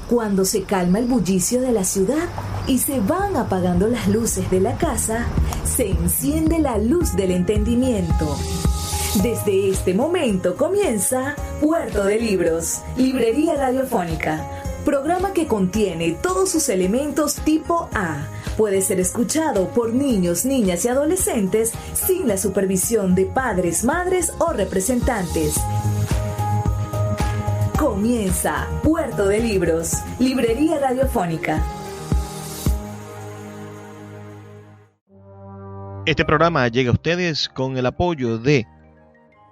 Cuando se calma el bullicio de la ciudad y se van apagando las luces de la casa, se enciende la luz del entendimiento. Desde este momento comienza Puerto de Libros, Librería Radiofónica, programa que contiene todos sus elementos tipo A. Puede ser escuchado por niños, niñas y adolescentes sin la supervisión de padres, madres o representantes. Comienza Puerto de Libros, Librería Radiofónica. Este programa llega a ustedes con el apoyo de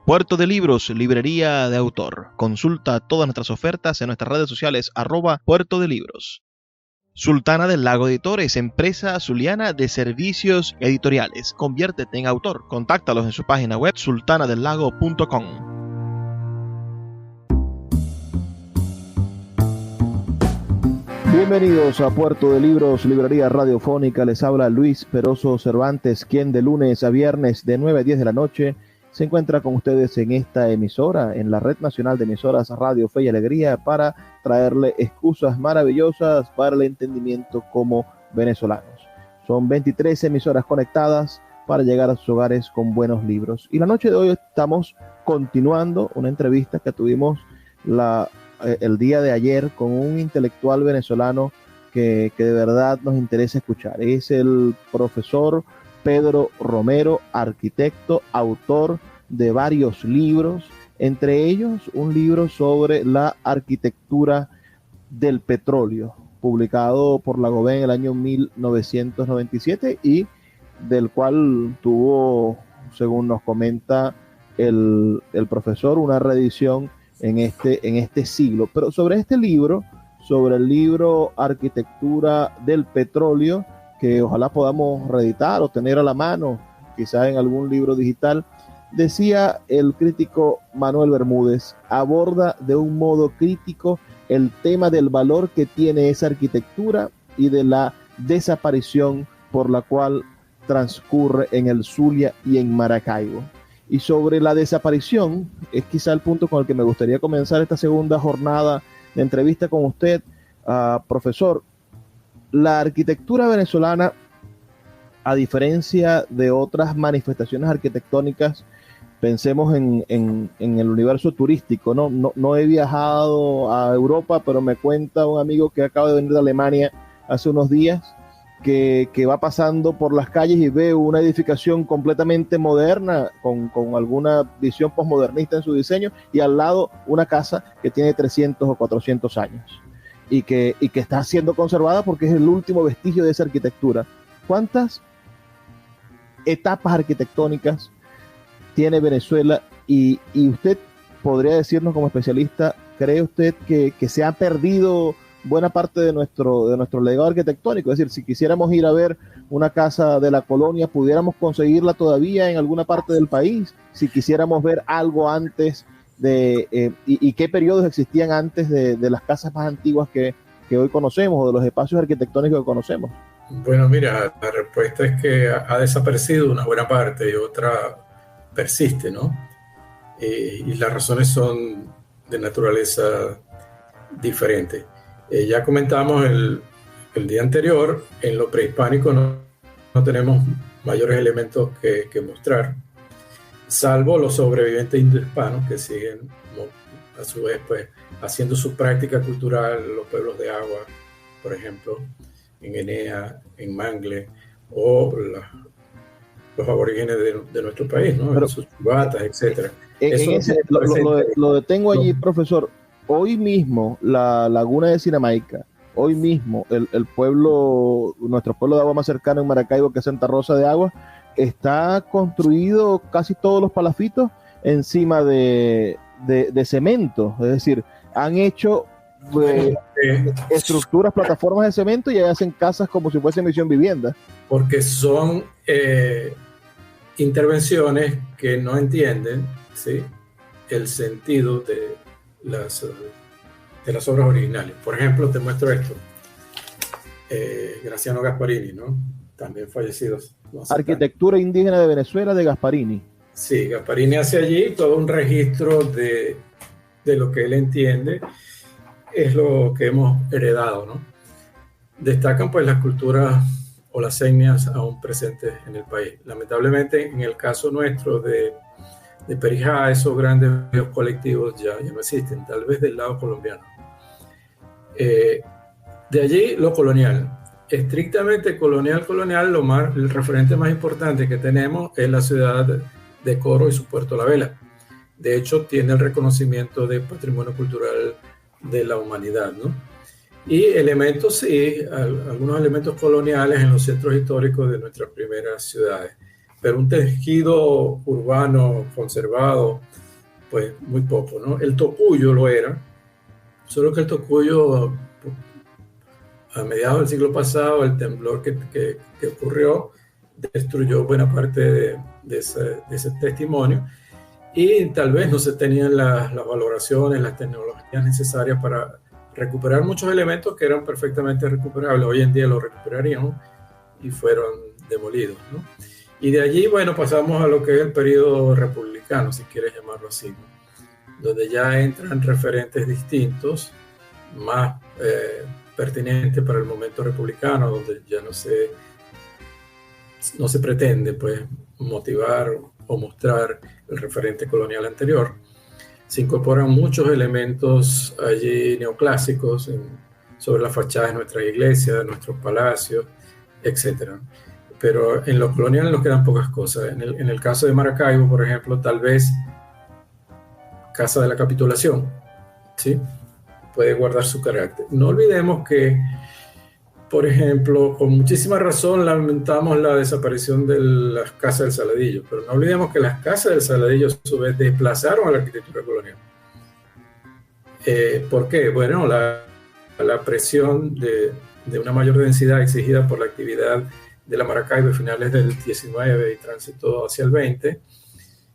Puerto de Libros, Librería de Autor. Consulta todas nuestras ofertas en nuestras redes sociales @Puerto de Libros. Sultana del Lago Editores, empresa zuliana de servicios editoriales. Conviértete en autor. Contáctalos en su página web sultanadelago.com. Bienvenidos a Puerto de Libros, Librería Radiofónica. Les habla Luis Peroso Cervantes, quien de lunes a viernes de 9 a 10 de la noche se encuentra con ustedes en esta emisora, en la Red Nacional de Emisoras Radio Fe y Alegría, para traerle excusas maravillosas para el entendimiento como venezolanos. Son 23 emisoras conectadas para llegar a sus hogares con buenos libros. Y la noche de hoy estamos continuando una entrevista que tuvimos el día de ayer con un intelectual venezolano que de verdad nos interesa escuchar. Es el profesor Pedro Romero, arquitecto, autor de varios libros, entre ellos un libro sobre la arquitectura del petróleo, publicado por la Goben en el año 1997 y del cual tuvo, según nos comenta el profesor, una reedición en este siglo. Pero sobre este libro, sobre el libro Arquitectura del Petróleo, que ojalá podamos reeditar o tener a la mano, quizás en algún libro digital, decía el crítico Manuel Bermúdez, aborda de un modo crítico el tema del valor que tiene esa arquitectura y de la desaparición por la cual transcurre en el Zulia y en Maracaibo. Y sobre la desaparición, es quizá el punto con el que me gustaría comenzar esta segunda jornada de entrevista con usted, profesor. La arquitectura venezolana, a diferencia de otras manifestaciones arquitectónicas, pensemos en el universo turístico, no he viajado a Europa, pero me cuenta un amigo que acaba de venir de Alemania hace unos días, que va pasando por las calles y ve una edificación completamente moderna, con alguna visión posmodernista en su diseño, y al lado una casa que tiene 300 o 400 años y que está siendo conservada porque es el último vestigio de esa arquitectura. ¿Cuántas etapas arquitectónicas tiene Venezuela? Y usted podría decirnos, como especialista, ¿cree usted que se ha perdido buena parte de nuestro legado arquitectónico? Es decir, si quisiéramos ir a ver una casa de la colonia, ¿pudiéramos conseguirla todavía en alguna parte del país? Si quisiéramos ver algo antes y qué periodos existían antes de las casas más antiguas que hoy conocemos, o de los espacios arquitectónicos que conocemos. Bueno, mira, la respuesta es que ha desaparecido una buena parte y otra persiste, ¿no? Y las razones son de naturaleza diferente. Ya comentamos el día anterior, en lo prehispánico no tenemos mayores elementos que mostrar, salvo los sobrevivientes indohispanos que siguen, a su vez, pues, haciendo su práctica cultural, los pueblos de agua, por ejemplo, en Enea, en Mangle, o los aborígenes de nuestro país, ¿no? Pero, en sus chubatas, etc. Lo detengo allí, profesor. Hoy mismo, la laguna de Sinamaica, hoy mismo, nuestro pueblo de agua más cercano en Maracaibo, que es Santa Rosa de Agua, está construido casi todos los palafitos encima de cemento. Es decir, han hecho estructuras, plataformas de cemento, y ahí hacen casas como si fuese Misión Vivienda. Porque son intervenciones que no entienden, ¿sí?, el sentido de las obras originales. Por ejemplo, te muestro esto. Graciano Gasparini, ¿no? También fallecido. Arquitectura indígena de Venezuela, de Gasparini. Sí, Gasparini hace allí todo un registro de lo que él entiende es lo que hemos heredado, ¿no? Destacan pues las culturas o las etnias aún presentes en el país. Lamentablemente, en el caso nuestro de Perijá, esos grandes colectivos ya no existen, tal vez del lado colombiano. De allí lo colonial. Estrictamente colonial, el referente más importante que tenemos es la ciudad de Coro y su puerto La Vela. De hecho, tiene el reconocimiento de Patrimonio Cultural de la Humanidad, ¿no? Y elementos, sí, algunos elementos coloniales en los centros históricos de nuestras primeras ciudades, pero un tejido urbano conservado, pues muy poco, ¿no? El Tocuyo lo era, solo que el Tocuyo, a mediados del siglo pasado, el temblor que ocurrió destruyó buena parte de ese testimonio, y tal vez no se tenían las valoraciones, las tecnologías necesarias para recuperar muchos elementos que eran perfectamente recuperables. Hoy en día los recuperaríamos y fueron demolidos, ¿no? Y de allí, bueno, pasamos a lo que es el periodo republicano, si quieres llamarlo así, ¿no? Donde ya entran referentes distintos, más pertinentes para el momento republicano, donde ya no se pretende pues motivar o mostrar el referente colonial anterior. Se incorporan muchos elementos allí neoclásicos sobre las fachadas de nuestras iglesias, de nuestros palacios, etc. Pero en lo colonial nos quedan pocas cosas. En el caso de Maracaibo, por ejemplo, tal vez Casa de la Capitulación, ¿sí? Puede guardar su carácter. No olvidemos que, por ejemplo, con muchísima razón lamentamos la desaparición de las casas del Saladillo, pero no olvidemos que las casas del Saladillo a su vez desplazaron a la arquitectura colonial. ¿Por qué? Bueno, la presión de una mayor densidad exigida por la actividad de la Maracaibo a finales del 19 y tránsito hacia el 20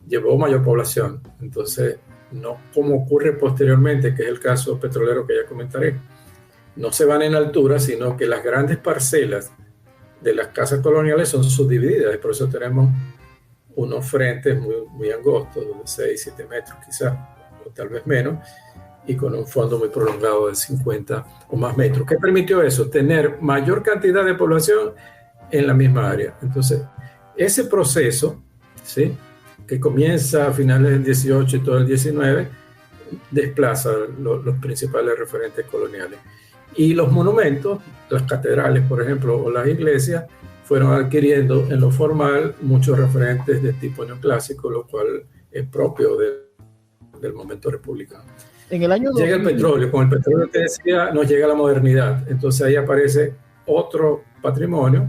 llevó mayor población. Entonces, no como ocurre posteriormente, que es el caso petrolero que ya comentaré, no se van en altura, sino que las grandes parcelas de las casas coloniales son subdivididas, y por eso tenemos unos frentes muy angostos, de 6, 7 metros quizás, o tal vez menos, y con un fondo muy prolongado de 50 o más metros. ¿Qué permitió eso? Tener mayor cantidad de población en la misma área. Entonces, ese proceso, ¿sí?, que comienza a finales del 18 y todo el 19, desplaza los principales referentes coloniales. Y los monumentos, las catedrales, por ejemplo, o las iglesias, fueron adquiriendo en lo formal muchos referentes de tipo neoclásico, lo cual es propio del momento republicano. En el año 2000, llega el petróleo, con el petróleo que decía, nos llega la modernidad. Entonces ahí aparece otro patrimonio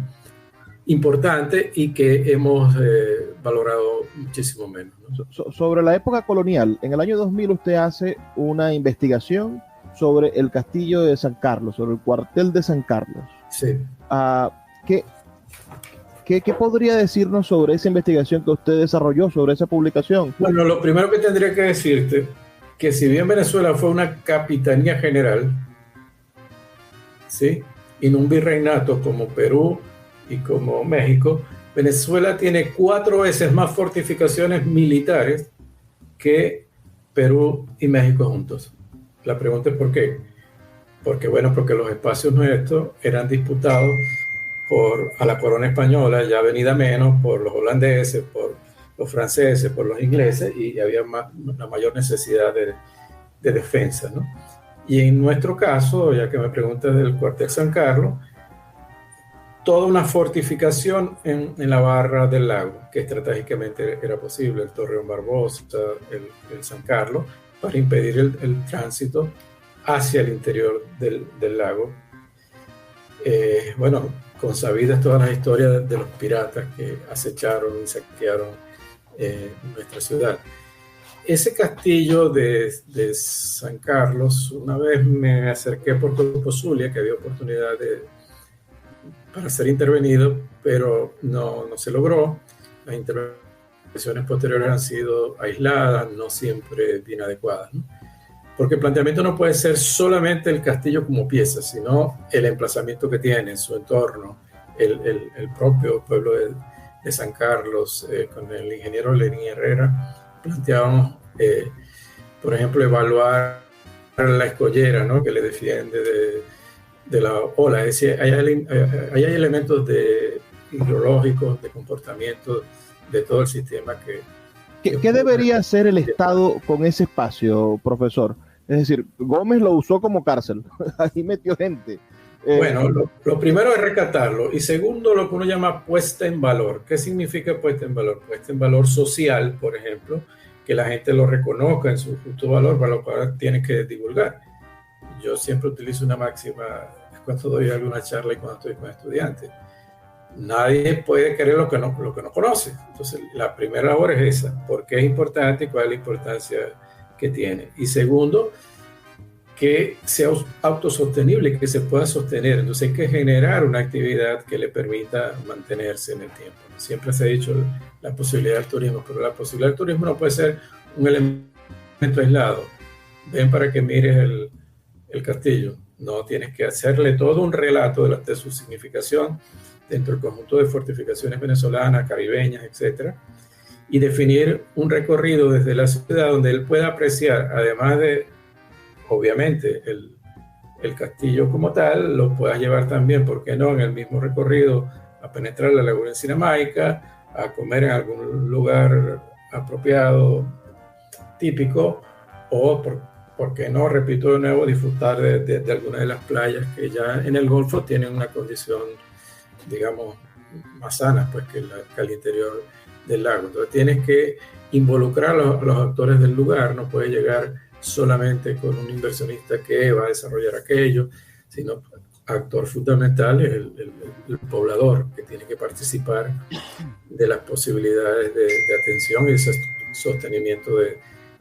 importante y que hemos valorado muchísimo menos, ¿no? Sobre la época colonial, en el año 2000 usted hace una investigación sobre el castillo de San Carlos, sobre el cuartel de San Carlos. Sí. ¿Qué podría decirnos sobre esa investigación que usted desarrolló, sobre esa publicación? Bueno, lo primero que tendría que decirte, que si bien Venezuela fue una capitanía general, ¿sí?, y no un virreinato como Perú y como México, Venezuela tiene 4 veces más fortificaciones militares que Perú y México juntos. La pregunta es ¿por qué? Porque los espacios nuestros eran disputados a la corona española, ya venida menos, por los holandeses, por los franceses, por los ingleses, y había una mayor necesidad de defensa, ¿no? Y en nuestro caso, ya que me preguntas del cuartel San Carlos, toda una fortificación en la barra del lago, que estratégicamente era posible, el Torreón Barbosa, el San Carlos, para impedir el tránsito hacia el interior del lago. Consabidas todas las historias de los piratas que acecharon y saquearon nuestra ciudad. Ese castillo de San Carlos, una vez me acerqué por Corpo Zulia, que había oportunidad para ser intervenido, pero no se logró. Las intervenciones posteriores han sido aisladas, no siempre bien adecuadas, ¿no? Porque el planteamiento no puede ser solamente el castillo como pieza, sino el emplazamiento que tiene, su entorno, el propio pueblo de San Carlos. Con el ingeniero Lenín Herrera planteábamos, por ejemplo, evaluar la escollera, ¿no?, que le defiende de la ola. Es decir, hay elementos hidrológicos, de comportamiento de todo el sistema ¿Qué debería hacer el Estado con ese espacio, profesor? Es decir, Gómez lo usó como cárcel, ahí metió gente. Bueno, lo primero es rescatarlo, y segundo, lo que uno llama puesta en valor. ¿Qué significa puesta en valor? Puesta en valor social, por ejemplo, que la gente lo reconozca en su justo valor, para lo cual tiene que divulgar. Yo siempre utilizo una máxima cuando doy alguna charla y cuando estoy con estudiantes. Nadie puede querer lo que no conoce. Entonces, la primera labor es esa. ¿Por qué es importante y cuál es la importancia que tiene? Y segundo, que sea autosostenible, que se pueda sostener. Entonces hay que generar una actividad que le permita mantenerse en el tiempo. Siempre se ha dicho la posibilidad del turismo, pero la posibilidad del turismo no puede ser un elemento aislado. Ven para que mires el castillo. No, tienes que hacerle todo un relato de su significación dentro del conjunto de fortificaciones venezolanas, caribeñas, etc. Y definir un recorrido desde la ciudad donde él pueda apreciar, además de, obviamente, el castillo como tal, lo pueda llevar también, ¿por qué no?, en el mismo recorrido, a penetrar la laguna Encinamaica, a comer en algún lugar apropiado, típico, o ¿por qué no?, repito de nuevo, disfrutar de algunas de las playas que ya en el Golfo tienen una condición, digamos, más sana, pues, que el interior del lago. Entonces tienes que involucrar a los actores del lugar, no puedes llegar solamente con un inversionista que va a desarrollar aquello, sino actor fundamental es el poblador, que tiene que participar de las posibilidades de atención y ese sostenimiento de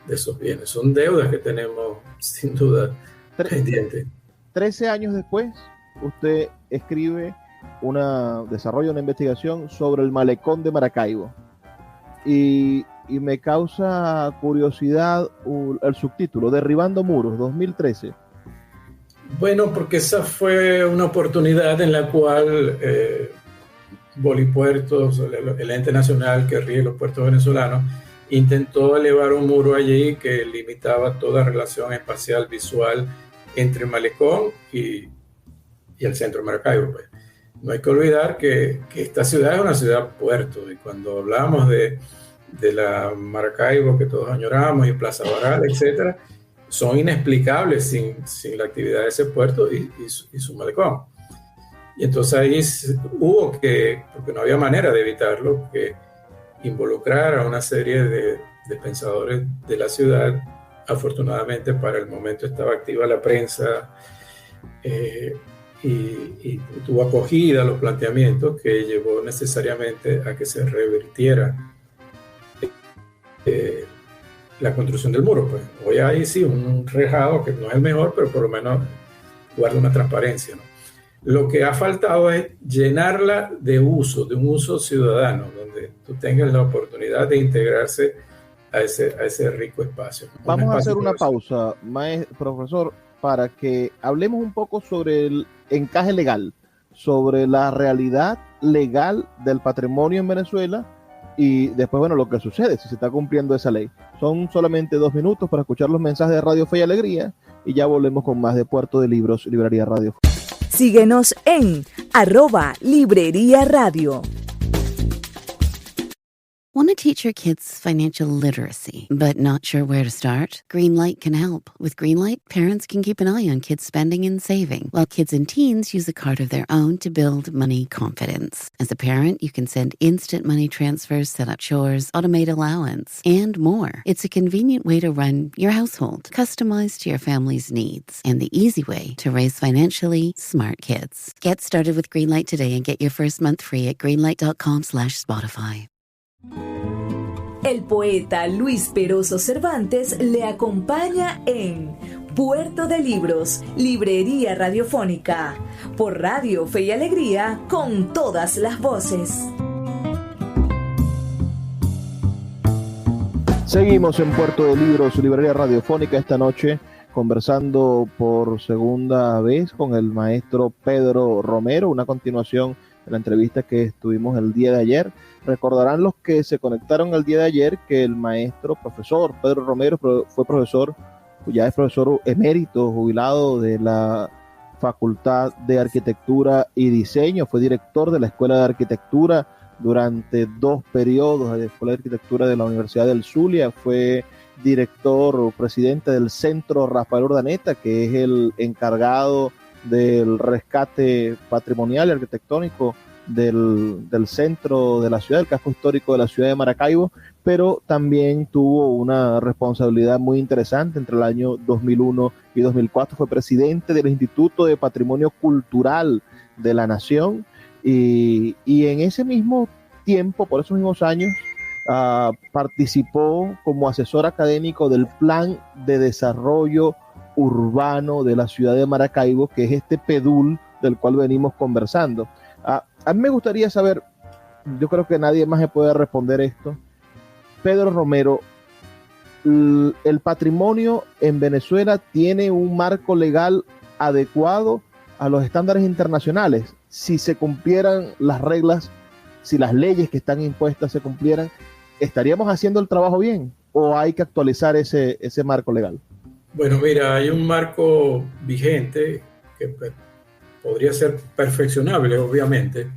esos bienes. Son deudas que tenemos sin duda pendientes. 13 años después, usted desarrolla una investigación sobre el malecón de Maracaibo. Y me causa curiosidad el subtítulo, Derribando Muros, 2013. Bueno, porque esa fue una oportunidad en la cual Bolipuertos, el ente nacional que rige los puertos venezolanos, intentó elevar un muro allí que limitaba toda relación espacial visual entre el malecón y el centro de Maracaibo. Pues. No hay que olvidar que esta ciudad es una ciudad puerto, y cuando hablamos de la Maracaibo que todos añoramos, y Plaza Baral, etcétera, son inexplicables sin la actividad de ese puerto y su malecón. Y entonces ahí hubo que, porque no había manera de evitarlo, que involucrar a una serie de pensadores de la ciudad. Afortunadamente para el momento estaba activa la prensa y tuvo acogida los planteamientos, que llevó necesariamente a que se revirtiera la construcción del muro. Pues hoy hay sí un rejado que no es el mejor, pero por lo menos guarda una transparencia, ¿no? Lo que ha faltado es llenarla de un uso ciudadano, donde tú tengas la oportunidad de integrarse a ese rico espacio. Vamos a hacer una pausa, profesor, para que hablemos un poco sobre el encaje legal, sobre la realidad legal del patrimonio en Venezuela, y después, bueno, lo que sucede, si se está cumpliendo esa ley. Son solamente 2 minutos para escuchar los mensajes de Radio Fe y Alegría, y ya volvemos con más de Puerto de Libros, Librería Radio. Síguenos en @Librería Radio. Want to teach your kids financial literacy, but not sure where to start? Greenlight can help. With Greenlight, parents can keep an eye on kids' spending and saving, while kids and teens use a card of their own to build money confidence. As a parent, you can send instant money transfers, set up chores, automate allowance, and more. It's a convenient way to run your household, customized to your family's needs, and the easy way to raise financially smart kids. Get started with Greenlight today and get your first month free at greenlight.com/Spotify. El poeta Luis Peroso Cervantes le acompaña en Puerto de Libros, Librería Radiofónica, por Radio Fe y Alegría, con todas las voces. Seguimos en Puerto de Libros, Librería Radiofónica, esta noche conversando por segunda vez con el maestro Pedro Romero, una continuación de la entrevista que estuvimos el día de ayer. Recordarán los que se conectaron el día de ayer que el maestro profesor Pedro Romero fue profesor ya es profesor emérito, jubilado de la Facultad de Arquitectura y Diseño, fue director de la Escuela de Arquitectura durante 2 periodos de la Escuela de Arquitectura de la Universidad del Zulia, fue director o presidente del Centro Rafael Urdaneta, que es el encargado del rescate patrimonial y arquitectónico del centro de la ciudad, del casco histórico de la ciudad de Maracaibo, pero también tuvo una responsabilidad muy interesante entre el año 2001 y 2004, fue presidente del Instituto de Patrimonio Cultural de la Nación, y en ese mismo tiempo, por esos mismos años, participó como asesor académico del Plan de Desarrollo Urbano de la ciudad de Maracaibo, que es este PEDUL del cual venimos conversando. A mí me gustaría saber, yo creo que nadie más me puede responder esto, Pedro Romero, ¿el patrimonio en Venezuela tiene un marco legal adecuado a los estándares internacionales? Si se cumplieran las reglas, si las leyes que están impuestas se cumplieran, ¿estaríamos haciendo el trabajo bien o hay que actualizar ese marco legal? Bueno, mira, hay un marco vigente que podría ser perfeccionable, obviamente.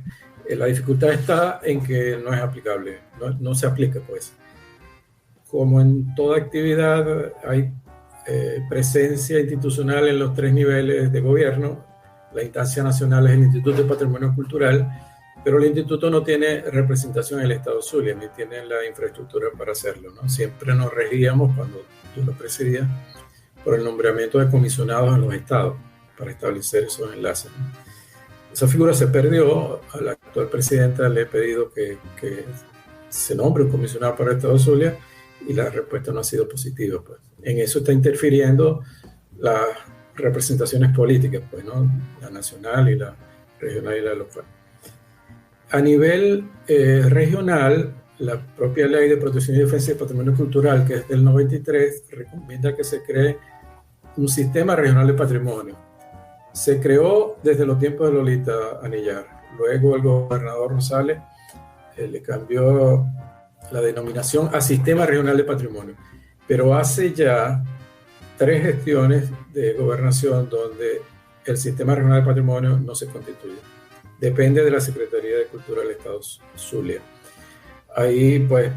La dificultad está en que no es aplicable, no se aplica, pues. Como en toda actividad, hay presencia institucional en los 3 niveles de gobierno. La instancia nacional es el Instituto de Patrimonio Cultural, pero el instituto no tiene representación en el Estado Zulia, ni tiene la infraestructura para hacerlo, ¿no? Siempre nos regíamos, cuando yo lo presidía, por el nombramiento de comisionados en los estados para establecer esos enlaces, ¿no? Esa figura se perdió. Al actual presidente le he pedido que se nombre un comisionado para el Estado Zulia y la respuesta no ha sido positiva, pues. En eso está interfiriendo las representaciones políticas, pues, ¿no? La nacional y la regional y la local. A nivel regional, la propia Ley de Protección y Defensa del Patrimonio Cultural, que es del 93, recomienda que se cree un sistema regional de patrimonio. Se creó desde los tiempos de Lolita Anillar. Luego el gobernador Rosales le cambió la denominación a Sistema Regional de Patrimonio. Pero hace ya 3 gestiones de gobernación donde el Sistema Regional de Patrimonio no se constituye. Depende de la Secretaría de Cultura del Estado Zulia. Ahí, pues,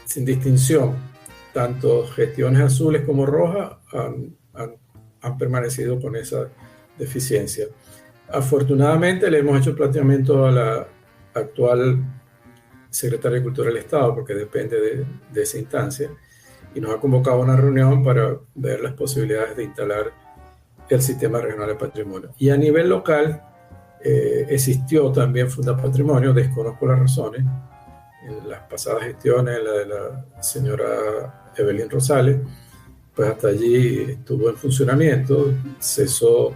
sin distinción, tanto gestiones azules como rojas han permanecido con esa deficiencia. Afortunadamente le hemos hecho planteamiento a la actual Secretaria de Cultura del Estado, porque depende de esa instancia, y nos ha convocado a una reunión para ver las posibilidades de instalar el Sistema Regional de Patrimonio. Y a nivel local existió también Fundapatrimonio, desconozco las razones, en las pasadas gestiones, la de la señora Evelyn Rosales, pues hasta allí estuvo en funcionamiento, cesó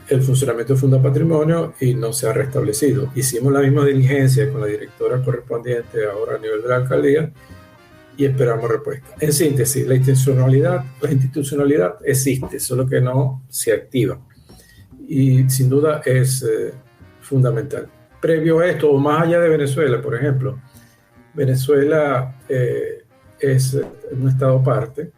el funcionamiento de Fundapatrimonio y no se ha restablecido. Hicimos la misma diligencia con la directora correspondiente ahora a nivel de la alcaldía y esperamos respuesta. En síntesis, la institucionalidad existe, solo que no se activa. Y sin duda es fundamental. Previo a esto, o más allá de Venezuela, por ejemplo, Venezuela es un estado parte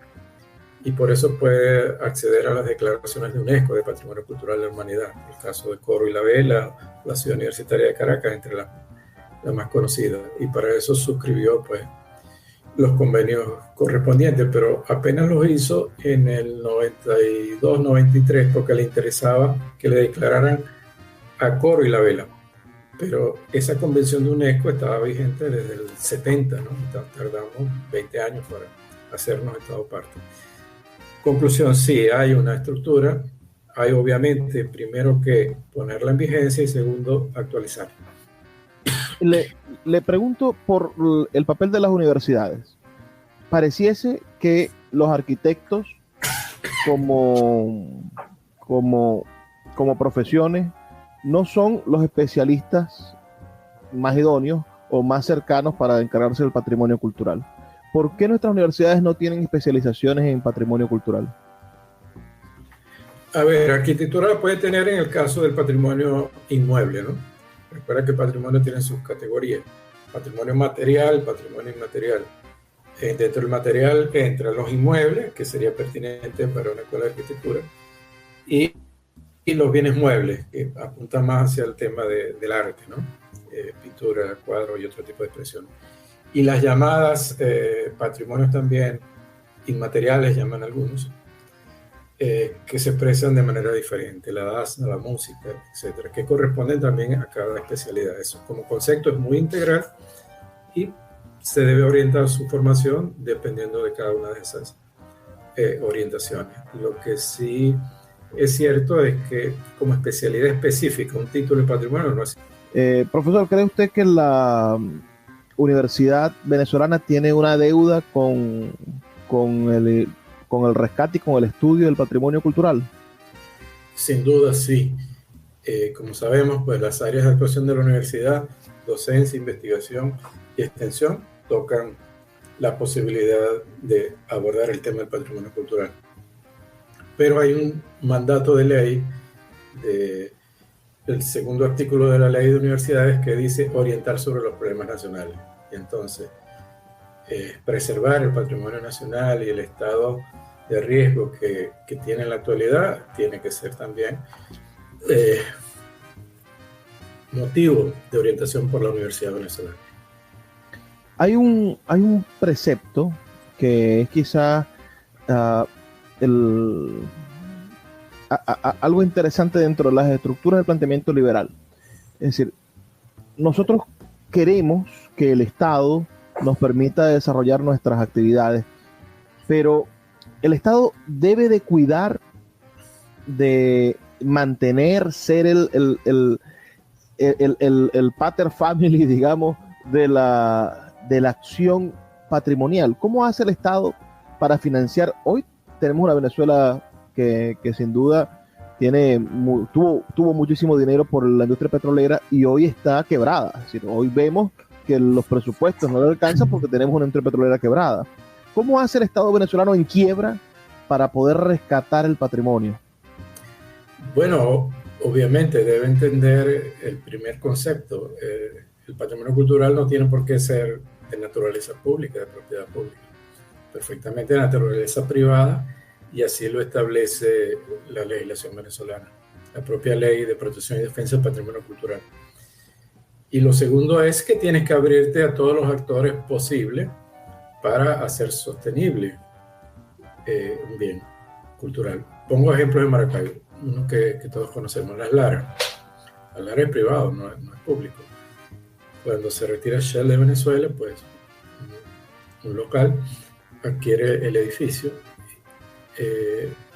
y por eso puede acceder a las declaraciones de UNESCO de Patrimonio Cultural de la Humanidad. El caso de Coro y la Vela, la Ciudad Universitaria de Caracas, entre las más conocidas. Y para eso suscribió, pues, los convenios correspondientes, pero apenas los hizo en el 92-93 porque le interesaba que le declararan a Coro y la Vela. Pero esa convención de UNESCO estaba vigente desde el 70, ¿no? Tardamos 20 años para hacernos estado parte. Conclusión, sí, hay una estructura, hay obviamente primero que ponerla en vigencia y segundo, actualizarla. Le pregunto por el papel de las universidades. Pareciese que los arquitectos como profesiones no son los especialistas más idóneos o más cercanos para encargarse del patrimonio cultural. ¿Por qué nuestras universidades no tienen especializaciones en patrimonio cultural? A ver, arquitectura puede tener en el caso del patrimonio inmueble, ¿no? Recuerda que el patrimonio tiene sus categorías: patrimonio material, patrimonio inmaterial. Dentro del material entran los inmuebles, que sería pertinente para una escuela de arquitectura, y los bienes muebles, que apuntan más hacia el tema del arte, ¿no? Pintura, cuadro y otro tipo de expresión. Y las llamadas patrimonios también inmateriales, llaman algunos, que se expresan de manera diferente, la danza, la música, etcétera, que corresponden también a cada especialidad. Eso como concepto es muy integral y se debe orientar su formación dependiendo de cada una de esas orientaciones. Lo que sí es cierto es que como especialidad específica, un título de patrimonio no es. Profesor, ¿cree usted que la Universidad Venezolana tiene una deuda con el rescate y con el estudio del patrimonio cultural? Sin duda, sí. Como sabemos, pues las áreas de actuación de la universidad, docencia, investigación y extensión, tocan la posibilidad de abordar el tema del patrimonio cultural. Pero hay un mandato de ley, el segundo artículo de la ley de universidades, que dice orientar sobre los problemas nacionales. Y entonces, preservar el patrimonio nacional y el estado de riesgo que tiene en la actualidad tiene que ser también motivo de orientación por la Universidad Venezolana. Hay un precepto que es quizá algo interesante dentro de las estructuras del planteamiento liberal. Es decir, nosotros queremos que el Estado nos permita desarrollar nuestras actividades, pero el Estado debe de cuidar de mantener, ser el pater family, digamos, de la acción patrimonial. ¿Cómo hace el Estado para financiar? Hoy tenemos una Venezuela que sin duda tuvo muchísimo dinero por la industria petrolera y hoy está quebrada. Es decir, hoy vemos que los presupuestos no le alcanzan porque tenemos una industria petrolera quebrada. ¿Cómo hace el Estado venezolano en quiebra para poder rescatar el patrimonio? Bueno, obviamente debe entender el primer concepto. El patrimonio cultural no tiene por qué ser de naturaleza pública, de propiedad pública. Perfectamente de naturaleza privada, y así lo establece la legislación venezolana, la propia ley de protección y defensa del patrimonio cultural. Y lo segundo es que tienes que abrirte a todos los actores posibles para hacer sostenible un bien cultural. Pongo ejemplos de Maracaibo, uno que todos conocemos, las Lara. Las Lara es privado, no es público. Cuando se retira Shell de Venezuela, pues un local adquiere el edificio.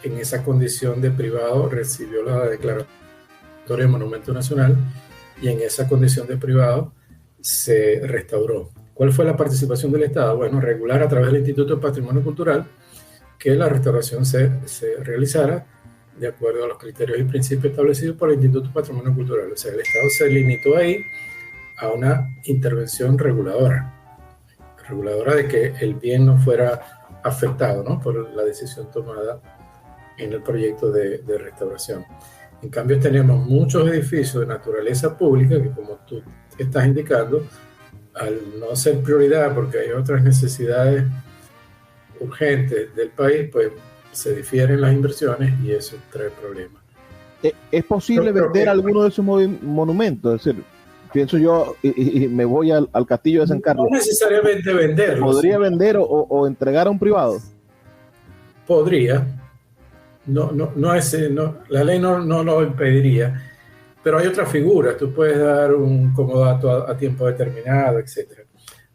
En esa condición de privado recibió la declaratoria de Monumento Nacional y en esa condición de privado se restauró. ¿Cuál fue la participación del Estado? Bueno, regular a través del Instituto de Patrimonio Cultural que la restauración se realizara de acuerdo a los criterios y principios establecidos por el Instituto de Patrimonio Cultural. O sea, el Estado se limitó ahí a una intervención reguladora de que el bien no fuera afectado, ¿no?, por la decisión tomada en el proyecto de restauración. En cambio, tenemos muchos edificios de naturaleza pública que, como tú estás indicando, al no ser prioridad porque hay otras necesidades urgentes del país, pues se difieren las inversiones y eso trae problemas. ¿Es posible vender alguno de esos monumentos? Es decir, pienso yo, y me voy al castillo de San Carlos. No necesariamente venderlo. ¿Podría vender o entregar a un privado? Podría. No, la ley no lo impediría. Pero hay otras figuras. Tú puedes dar un comodato a tiempo determinado, etc.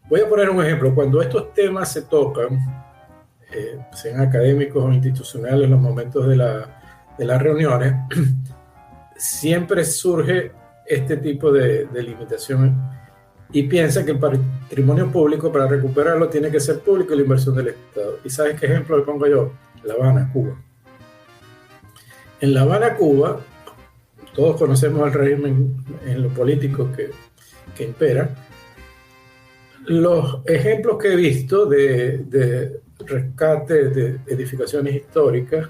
Voy a poner un ejemplo. Cuando estos temas se tocan, sean académicos o institucionales, en los momentos de las reuniones, siempre surge este tipo de limitación y piensa que el patrimonio público, para recuperarlo, tiene que ser público y la inversión del Estado. ¿Y sabes qué ejemplo le pongo yo? La Habana, Cuba. En La Habana, Cuba, todos conocemos el régimen en lo político que impera. Los ejemplos que he visto de rescate de edificaciones históricas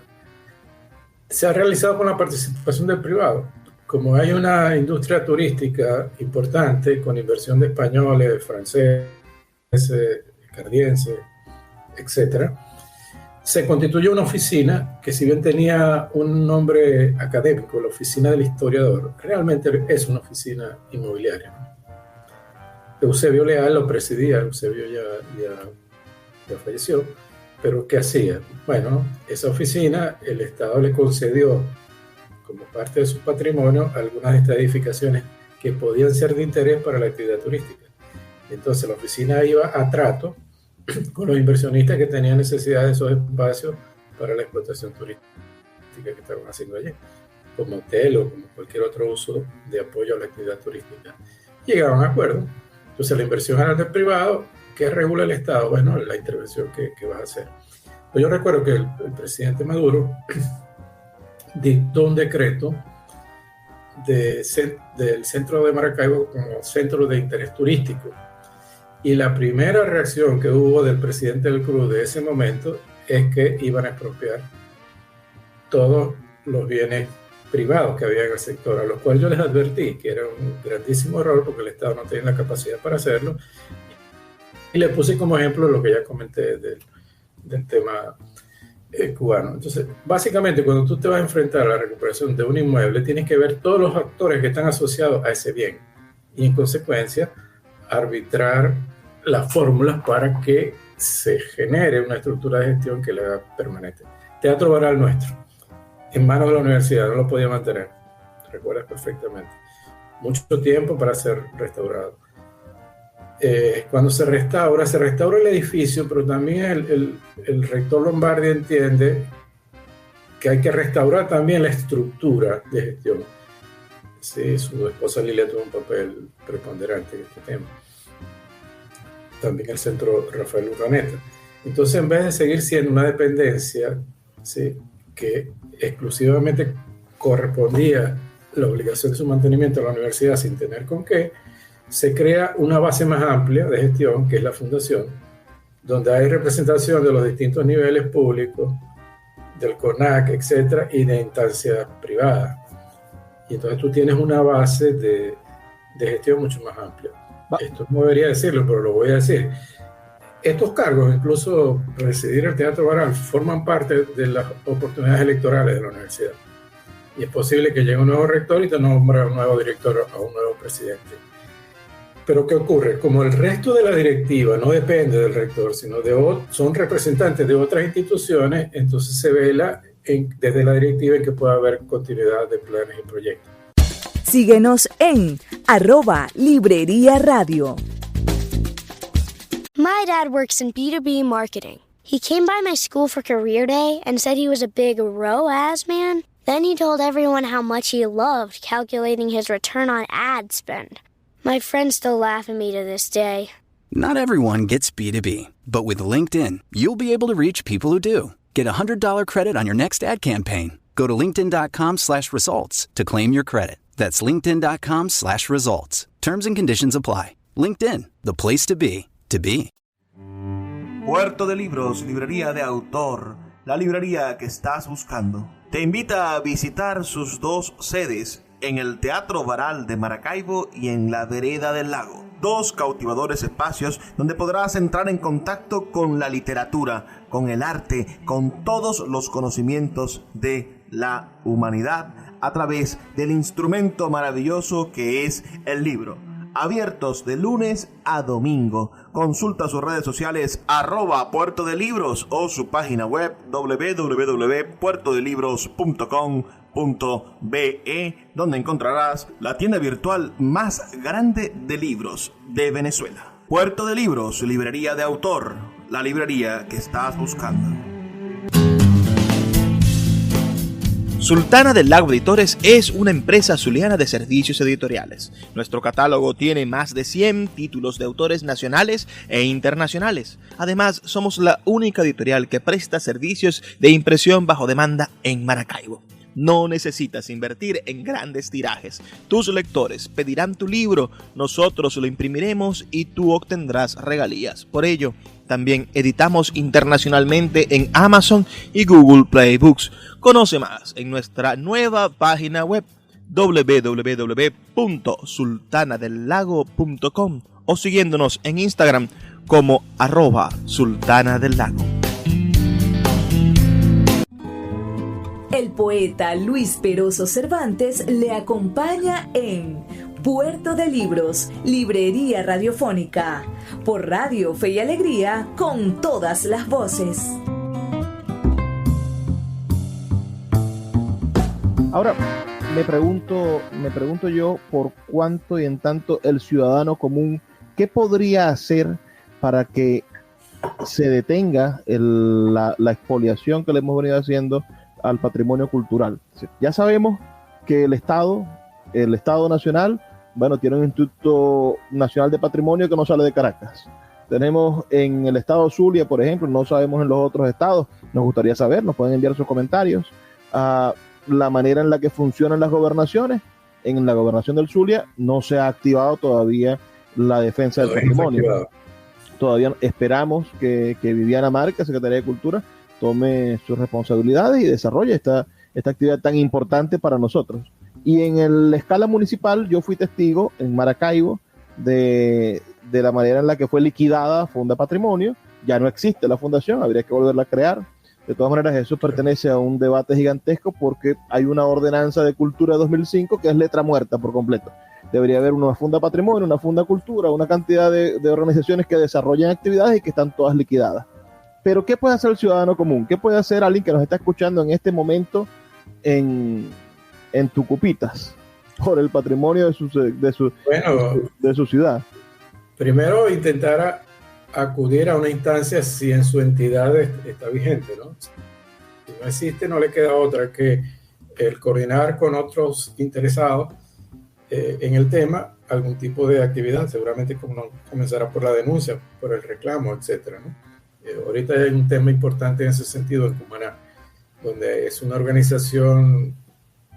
se ha realizado con la participación del privado. Como hay una industria turística importante con inversión de españoles, franceses, canadienses, etc., se constituyó una oficina que, si bien tenía un nombre académico, la Oficina del Historiador, realmente es una oficina inmobiliaria. Eusebio Leal lo presidía. Eusebio ya falleció, pero ¿qué hacía? Bueno, esa oficina, el Estado le concedió como parte de su patrimonio algunas de estas edificaciones que podían ser de interés para la actividad turística. Entonces la oficina iba a trato con los inversionistas que tenían necesidad de esos espacios para la explotación turística que estaban haciendo allí, como hotel o como cualquier otro uso de apoyo a la actividad turística. Llegaban a acuerdo. Entonces la inversión era del privado. ¿Qué regula el Estado? Bueno, la intervención que vas a hacer. Pues yo recuerdo que el presidente Maduro dictó un decreto del centro de Maracaibo como centro de interés turístico. Y la primera reacción que hubo del presidente del CRUZ de ese momento es que iban a expropiar todos los bienes privados que había en el sector, a los cuales yo les advertí que era un grandísimo error porque el Estado no tenía la capacidad para hacerlo. Y le puse como ejemplo lo que ya comenté del tema cubano. Entonces, básicamente, cuando tú te vas a enfrentar a la recuperación de un inmueble, tienes que ver todos los actores que están asociados a ese bien y, en consecuencia, arbitrar las fórmulas para que se genere una estructura de gestión que la haga permanente. Teatro Varal nuestro, en manos de la universidad, no lo podía mantener, recuerdas perfectamente. Mucho tiempo para ser restaurado. Cuando se restaura el edificio, pero también el rector Lombardi entiende que hay que restaurar también la estructura de gestión. Sí, su esposa Lilia tuvo un papel preponderante en este tema. También el centro Rafael Urdaneta. Entonces, en vez de seguir siendo una dependencia, ¿sí?, que exclusivamente correspondía la obligación de su mantenimiento a la universidad sin tener con qué, se crea una base más amplia de gestión, que es la fundación, donde hay representación de los distintos niveles públicos, del CONAC, etcétera, y de instancias privadas. Y entonces tú tienes una base de gestión mucho más amplia. Esto no debería decirlo, pero lo voy a decir. Estos cargos, incluso presidir el Teatro Varal, forman parte de las oportunidades electorales de la universidad. Y es posible que llegue un nuevo rector y te nombra un nuevo director o un nuevo presidente. Pero ¿qué ocurre? Como el resto de la directiva no depende del rector, sino son representantes de otras instituciones, entonces se vela desde la directiva en que pueda haber continuidad de planes y proyectos. Síguenos en @Librería Radio. My dad works in B2B marketing. He came by my school for career day and said he was a big ROAS man. Then he told everyone how much he loved calculating his return on ad spend. My friends still laugh at me to this day. Not everyone gets B2B, but with LinkedIn, you'll be able to reach people who do. Get a $100 credit on your next ad campaign. Go to linkedin.com/results to claim your credit. That's linkedin.com/results. Terms and conditions apply. LinkedIn, the place to be, to be. Puerto de Libros, librería de autor, la librería que estás buscando. Te invita a visitar sus dos sedes, en el Teatro Varal de Maracaibo y en la Vereda del Lago. Dos cautivadores espacios donde podrás entrar en contacto con la literatura, con el arte, con todos los conocimientos de la humanidad a través del instrumento maravilloso que es el libro. Abiertos de lunes a domingo. Consulta sus redes sociales @Puerto de Libros o su página web www.puertodelibros.com.be, donde encontrarás la tienda virtual más grande de libros de Venezuela. Puerto de Libros, librería de autor, la librería que estás buscando. Sultana del Lago Editores es una empresa zuliana de servicios editoriales. Nuestro catálogo tiene más de 100 títulos de autores nacionales e internacionales. Además, somos la única editorial que presta servicios de impresión bajo demanda en Maracaibo. No necesitas invertir en grandes tirajes. Tus lectores pedirán tu libro, nosotros lo imprimiremos y tú obtendrás regalías. Por ello, también editamos internacionalmente en Amazon y Google Play Books. Conoce más en nuestra nueva página web www.sultanadelago.com o siguiéndonos en Instagram como @Sultana del Lago. El poeta Luis Peroso Cervantes le acompaña en Puerto de Libros, Librería Radiofónica, por Radio Fe y Alegría, con todas las voces. Ahora, me pregunto yo por cuánto y en tanto el ciudadano común, ¿qué podría hacer para que se detenga la expoliación que le hemos venido haciendo al patrimonio cultural? Ya sabemos que el Estado Nacional, bueno, tiene un Instituto Nacional de Patrimonio que no sale de Caracas. Tenemos en el estado Zulia, por ejemplo, no sabemos en los otros estados, nos gustaría saber, nos pueden enviar sus comentarios. La manera en la que funcionan las gobernaciones, en la gobernación del Zulia no se ha activado todavía la defensa del patrimonio. Todavía esperamos que Viviana Márquez, Secretaría de Cultura, tome sus responsabilidades y desarrolle esta actividad tan importante para nosotros. Y en la escala municipal, yo fui testigo en Maracaibo de la manera en la que fue liquidada Funda Patrimonio. Ya no existe la fundación, habría que volverla a crear. De todas maneras, eso pertenece a un debate gigantesco porque hay una ordenanza de cultura de 2005 que es letra muerta por completo. Debería haber una Funda Patrimonio, una Funda Cultura, una cantidad de organizaciones que desarrollan actividades y que están todas liquidadas. Pero ¿qué puede hacer el ciudadano común? ¿Qué puede hacer alguien que nos está escuchando en este momento en Tucupitas por el patrimonio de su ciudad? Primero, intentar acudir a una instancia si en su entidad está vigente, ¿no? Si no existe, no le queda otra que el coordinar con otros interesados en el tema algún tipo de actividad. Seguramente comenzará por la denuncia, por el reclamo, etcétera, ¿no? Ahorita hay un tema importante en ese sentido en Cumaná, donde es una organización,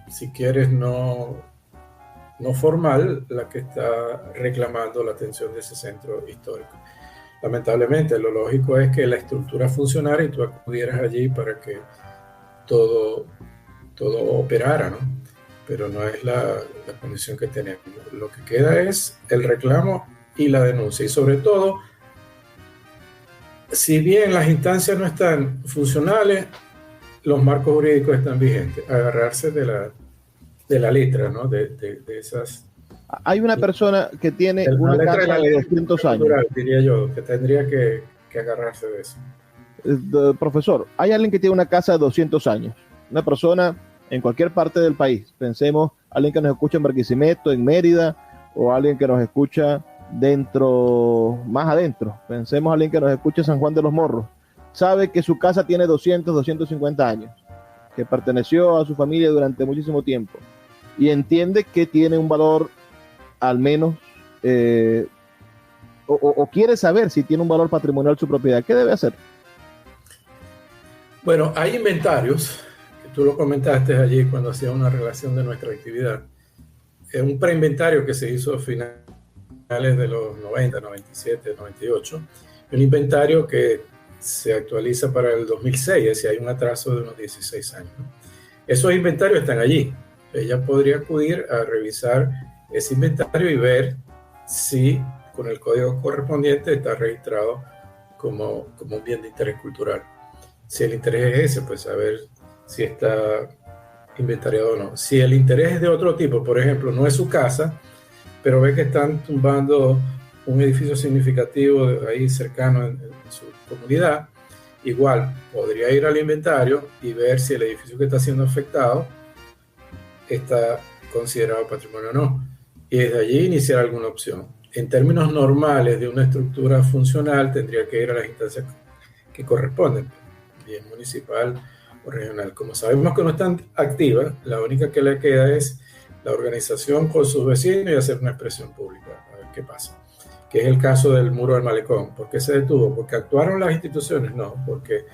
si quieres, no formal, la que está reclamando la atención de ese centro histórico. Lamentablemente, lo lógico es que la estructura funcionara y tú acudieras allí para que todo operara, ¿no? Pero no es la condición que tenemos. Lo que queda es el reclamo y la denuncia. Y sobre todo, si bien las instancias no están funcionales, los marcos jurídicos están vigentes. Agarrarse de la letra, ¿no? De esas. Hay una persona que tiene una casa de 200 años. Diría yo, que tendría que agarrarse de eso. Profesor, hay alguien que tiene una casa de 200 años. Una persona en cualquier parte del país. Pensemos, alguien que nos escucha en Barquisimeto, en Mérida, o alguien que nos escucha más adentro. Pensemos, alguien que nos escucha en San Juan de los Morros. Sabe que su casa tiene 250 años, que perteneció a su familia durante muchísimo tiempo, y entiende que tiene un valor, al menos, o quiere saber si tiene un valor patrimonial su propiedad. ¿Qué debe hacer? Bueno, hay inventarios, que tú lo comentaste allí cuando hacía una relación de nuestra actividad. Es un preinventario que se hizo a finales de los 90, 97, 98. Un inventario que se actualiza para el 2006, es decir, hay un atraso de unos 16 años. Esos inventarios están allí. Ella podría acudir a revisar ese inventario y ver si con el código correspondiente está registrado como un bien de interés cultural. Si el interés es ese, pues saber si está inventariado o no. Si el interés es de otro tipo, por ejemplo, no es su casa, pero ve que están tumbando un edificio significativo ahí cercano en su comunidad, igual podría ir al inventario y ver si el edificio que está siendo afectado está considerado patrimonio o no, y desde allí iniciar alguna opción. En términos normales de una estructura funcional, tendría que ir a las instancias que corresponden, bien municipal o regional. Como sabemos que no están activas, la única que le queda es la organización con sus vecinos y hacer una expresión pública, a ver qué pasa. Que es el caso del muro del malecón. ¿Por qué se detuvo? ¿Porque actuaron las instituciones? No, porque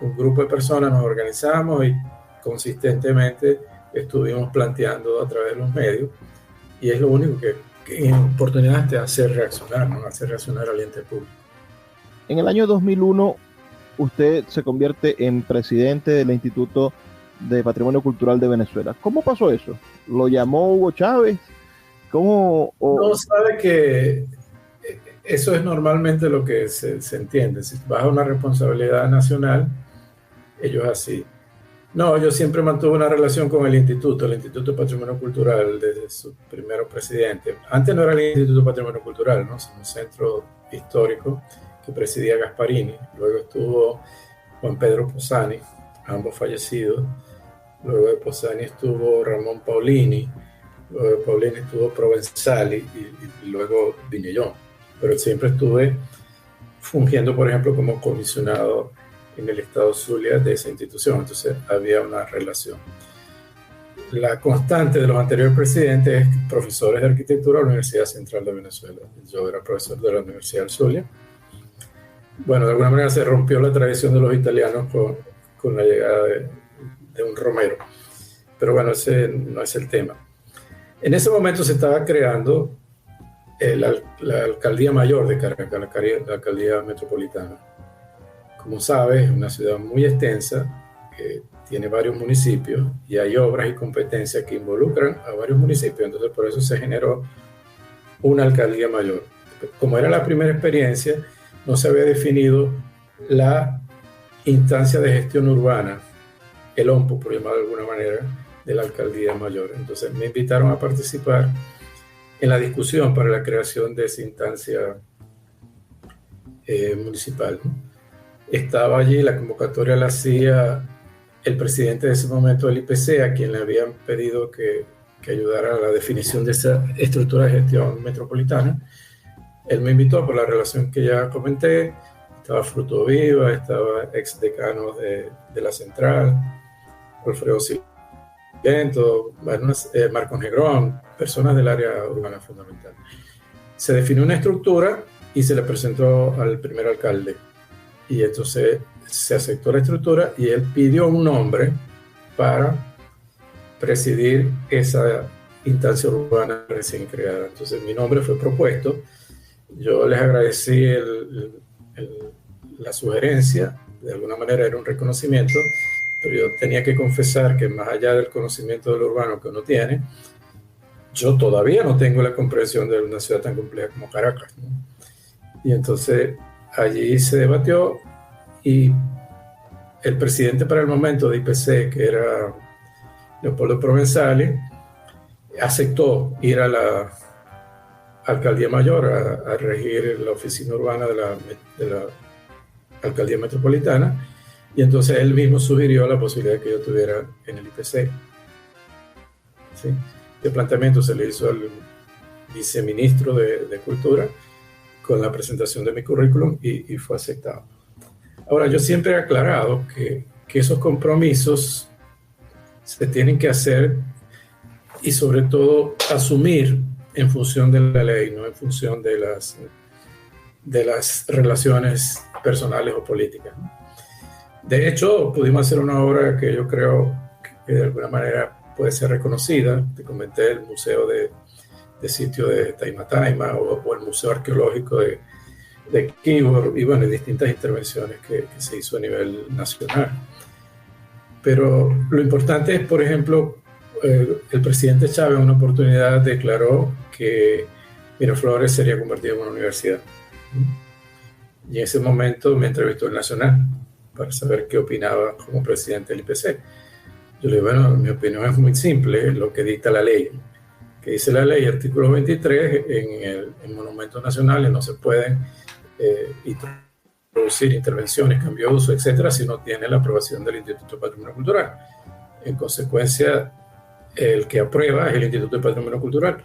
un grupo de personas nos organizamos y consistentemente estuvimos planteando a través de los medios, y es lo único que en oportunidad te hace reaccionar, ¿no? Hace reaccionar al ente público. En el año 2001, usted se convierte en presidente del Instituto de Patrimonio Cultural de Venezuela. ¿Cómo pasó eso? ¿Lo llamó Hugo Chávez? ¿Cómo? No, sabe que eso es normalmente lo que se entiende. Si vas a una responsabilidad nacional, ellos así. No, yo siempre mantuve una relación con el Instituto de Patrimonio Cultural desde su primer presidente. Antes no era el Instituto de Patrimonio Cultural, ¿no? Sino un centro histórico que presidía Gasparini. Luego estuvo Juan Pedro Posani, ambos fallecidos. Luego de Posani estuvo Ramón Paulini. Luego de Paulini estuvo Provenzali y luego vine yo. Pero siempre estuve fungiendo, por ejemplo, como comisionado en el estado Zulia de esa institución, entonces había una relación. La constante de los anteriores presidentes es profesores de arquitectura de la Universidad Central de Venezuela. Yo era profesor de la Universidad del Zulia. Bueno, de alguna manera se rompió la tradición de los italianos con la llegada de un Romero, pero bueno, ese no es el tema. En ese momento se estaba creando la alcaldía mayor de Caracas, la alcaldía metropolitana. Como sabes, es una ciudad muy extensa, que tiene varios municipios y hay obras y competencias que involucran a varios municipios, entonces por eso se generó una alcaldía mayor. Como era la primera experiencia, no se había definido la instancia de gestión urbana, el OMPU, por llamarlo de alguna manera, de la alcaldía mayor. Entonces me invitaron a participar en la discusión para la creación de esa instancia municipal. Estaba allí, la convocatoria la hacía el presidente de ese momento del IPC, a quien le habían pedido que ayudara a la definición de esa estructura de gestión metropolitana. Él me invitó por la relación que ya comenté. Estaba Fruto Viva, estaba ex decano de la Central, Alfredo Silento, Marcos Negrón, personas del área urbana fundamental. Se definió una estructura y se le presentó al primer alcalde. Y entonces se aceptó la estructura y él pidió un nombre para presidir esa instancia urbana recién creada. Entonces mi nombre fue propuesto. Yo les agradecí la sugerencia, de alguna manera era un reconocimiento, pero yo tenía que confesar que más allá del conocimiento de lo urbano que uno tiene, yo todavía no tengo la comprensión de una ciudad tan compleja como Caracas, ¿no? Y entonces allí se debatió y el presidente para el momento de IPC, que era Leopoldo Provenzali, aceptó ir a la alcaldía mayor a regir la oficina urbana de la alcaldía metropolitana, y entonces él mismo sugirió la posibilidad de que yo estuviera en el IPC. ¿Sí? El planteamiento se le hizo al viceministro de Cultura con la presentación de mi currículum y fue aceptado. Ahora, yo siempre he aclarado que esos compromisos se tienen que hacer y sobre todo asumir en función de la ley, no en función de las relaciones personales o políticas. De hecho, pudimos hacer una obra que yo creo que de alguna manera puede ser reconocida. Te comenté el Museo de Sitio de Taima o el Museo Arqueológico de Quibor y bueno, distintas intervenciones que se hizo a nivel nacional. Pero lo importante es, por ejemplo, el presidente Chávez en una oportunidad declaró que Miraflores sería convertido en una universidad. Y en ese momento me entrevistó el Nacional para saber qué opinaba como presidente del IPC. Yo le digo, bueno, mi opinión es muy simple, lo que dicta la ley. Que dice la ley, artículo 23, en monumentos nacionales no se pueden introducir intervenciones, cambio de uso, etcétera, si no tiene la aprobación del Instituto de Patrimonio Cultural. En consecuencia, el que aprueba es el Instituto de Patrimonio Cultural.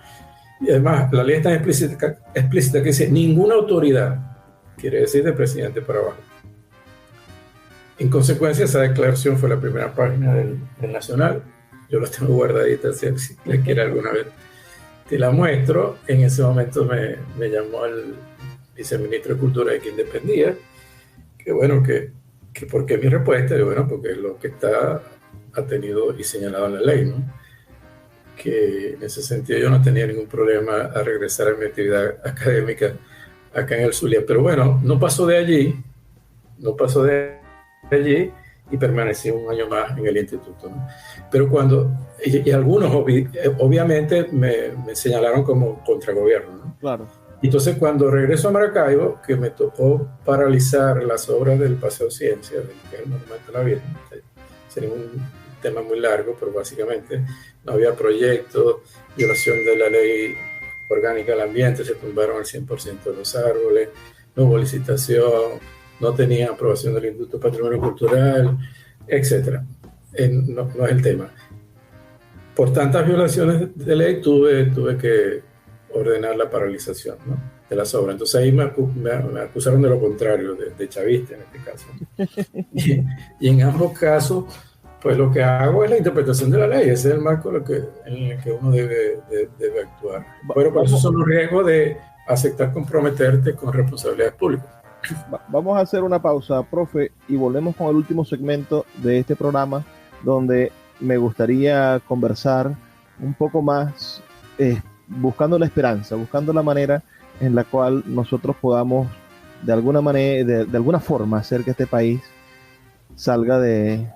Y además, la ley es tan explícita que dice ninguna autoridad, quiere decir de presidente para abajo. En consecuencia, esa declaración fue la primera página del Nacional. Yo la tengo guardadita, si le quiere alguna vez te la muestro. En ese momento me llamó el viceministro de Cultura de quien dependía, que bueno, que ¿por qué mi respuesta? Y bueno, porque es lo que está atenido y señalado en la ley, ¿no? Que en ese sentido yo no tenía ningún problema a regresar a mi actividad académica acá en el Zulia. Pero bueno, no pasó de allí y permanecí un año más en el instituto, ¿no? Pero y algunos obviamente me señalaron como contragobierno, ¿no? Claro. Entonces, cuando regreso a Maracaibo, que me tocó paralizar las obras del Paseo Ciencia, que es el Monumento a la Virgen, sería un tema muy largo, pero básicamente no había proyectos, violación de la ley orgánica del ambiente, se tumbaron el 100% de los árboles, no hubo licitación, no tenía aprobación del Instituto de Patrimonio Cultural, etc. No es el tema. Por tantas violaciones de ley tuve que ordenar la paralización, ¿no?, de las obras. Entonces ahí me acusaron de lo contrario, de chavista en este caso. Y en ambos casos, pues lo que hago es la interpretación de la ley, ese es el marco en el que uno debe actuar. Pero por eso son los riesgos de aceptar comprometerte con responsabilidades públicas. Vamos a hacer una pausa, profe, y volvemos con el último segmento de este programa, donde me gustaría conversar un poco más, buscando la esperanza, buscando la manera en la cual nosotros podamos de alguna manera, de alguna forma, hacer que este país salga de